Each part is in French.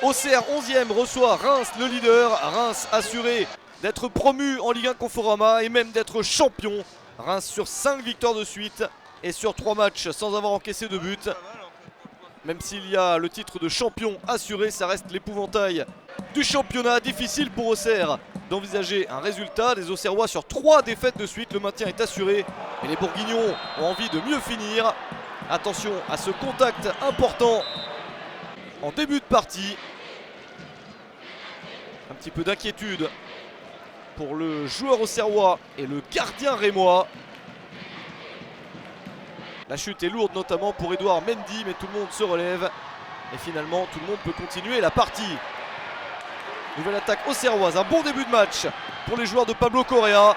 Auxerre 11e reçoit Reims, le leader. Reims assuré d'être promu en Ligue 1 Conforama et même d'être champion. Reims sur 5 victoires de suite et sur 3 matchs sans avoir encaissé de but. Même s'il y a le titre de champion assuré, ça reste l'épouvantail du championnat. Difficile pour Auxerre d'envisager un résultat. Les Auxerrois sur 3 défaites de suite, le maintien est assuré. Et les Bourguignons ont envie de mieux finir. Attention à ce contact important en début de partie. Un petit peu d'inquiétude pour le joueur auxerrois et le gardien rémois. La chute est lourde notamment pour Edouard Mendy, mais tout le monde se relève. Et finalement, tout le monde peut continuer la partie. Nouvelle attaque auxerroise, un bon début de match pour les joueurs de Pablo Correa.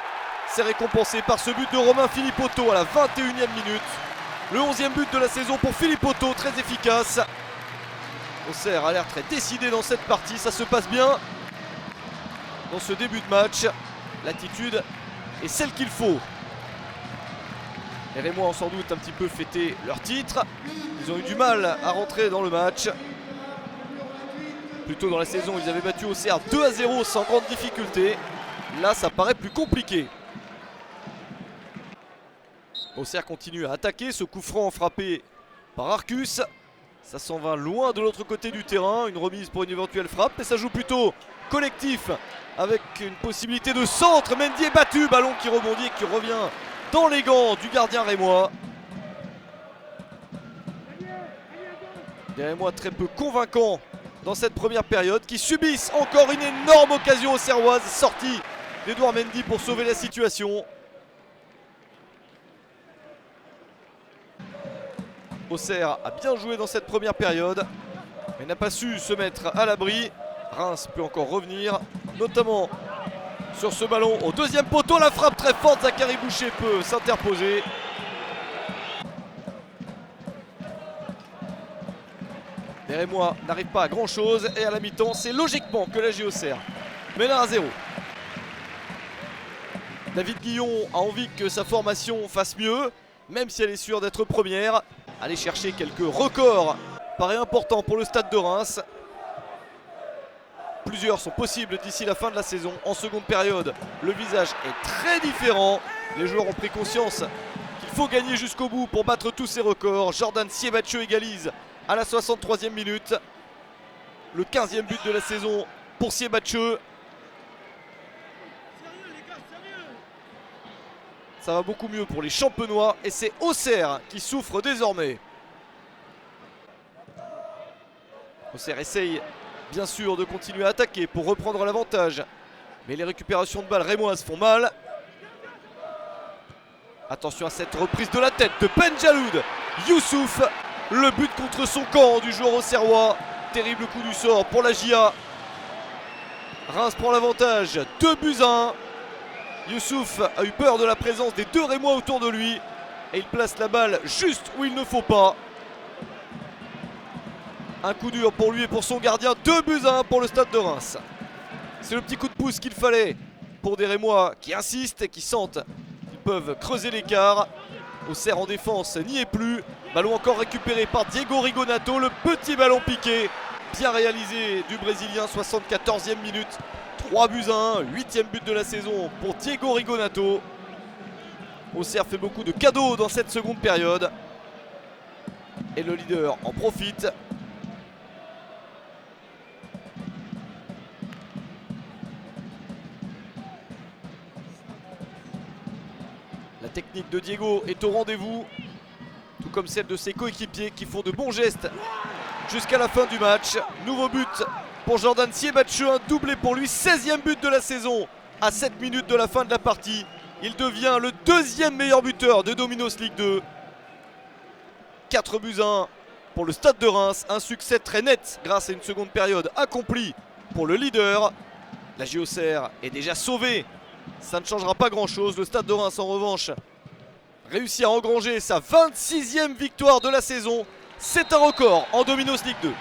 C'est récompensé par ce but de Romain Philippotto à la 21e minute. Le 11e but de la saison pour Philippotto, très efficace. Auxerre a l'air très décidé dans cette partie, ça se passe bien. Dans ce début de match, l'attitude est celle qu'il faut. Les Rémois ont sans doute un petit peu fêté leur titre. Ils ont eu du mal à rentrer dans le match. Plus tôt dans la saison, ils avaient battu Auxerre 2-0 sans grande difficulté. Là, ça paraît plus compliqué. Auxerre continue à attaquer. Ce coup franc frappé par Arcus. Ça s'en va loin de l'autre côté du terrain. Une remise pour une éventuelle frappe. Mais ça joue plutôt collectif avec une possibilité de centre. Mendy est battu. Ballon qui rebondit et qui revient dans les gants du gardien rémois. Des Rémois très peu convaincants dans cette première période, qui subissent encore une énorme occasion auxerroise. Sortie d'Edouard Mendy pour sauver la situation. Auxerre a bien joué dans cette première période, mais n'a pas su se mettre à l'abri. Reims peut encore revenir, notamment sur ce ballon au deuxième poteau. La frappe très forte, Zachary Boucher peut s'interposer. Les Rémois n'arrivent pas à grand chose et à la mi-temps, c'est logiquement que la Auxerre mène 1-0. David Guillon a envie que sa formation fasse mieux, même si elle est sûre d'être première. Aller chercher quelques records paraît important pour le stade de Reims. Plusieurs sont possibles d'ici la fin de la saison. En seconde période, le visage est très différent. Les joueurs ont pris conscience qu'il faut gagner jusqu'au bout pour battre tous ces records. Jordan Siebatcheux égalise à la 63e minute. Le 15e but de la saison pour Siebatcheux. Ça va beaucoup mieux pour les Champenois et c'est Auxerre qui souffre désormais. Auxerre essaye bien sûr de continuer à attaquer pour reprendre l'avantage. Mais les récupérations de balles rémoises font mal. Attention à cette reprise de la tête de Benjaloud. Youssouf, le but contre son camp du joueur auxerrois. Terrible coup du sort pour la GIA. Reims prend l'avantage, 2-1. Youssouf a eu peur de la présence des deux Rémois autour de lui. Et il place la balle juste où il ne faut pas. Un coup dur pour lui et pour son gardien. 2-1 pour le stade de Reims. C'est le petit coup de pouce qu'il fallait pour des Rémois qui insistent et qui sentent qu'ils peuvent creuser l'écart. Auxerre en défense n'y est plus. Ballon encore récupéré par Diego Rigonato. Le petit ballon piqué. Bien réalisé du Brésilien, 74e minute. 3-1, 8e but de la saison pour Diego Rigonato. Auxerre fait beaucoup de cadeaux dans cette seconde période. Et le leader en profite. La technique de Diego est au rendez-vous, tout comme celle de ses coéquipiers qui font de bons gestes jusqu'à la fin du match. Nouveau but pour Jordan Siebatcheux, un doublé pour lui, 16e but de la saison à 7 minutes de la fin de la partie. Il devient le deuxième meilleur buteur de Dominos Ligue 2. 4-1 pour le stade de Reims, un succès très net grâce à une seconde période accomplie pour le leader. La Auxerre est déjà sauvée, ça ne changera pas grand chose. Le stade de Reims en revanche réussit à engranger sa 26e victoire de la saison. C'est un record en Dominos Ligue 2.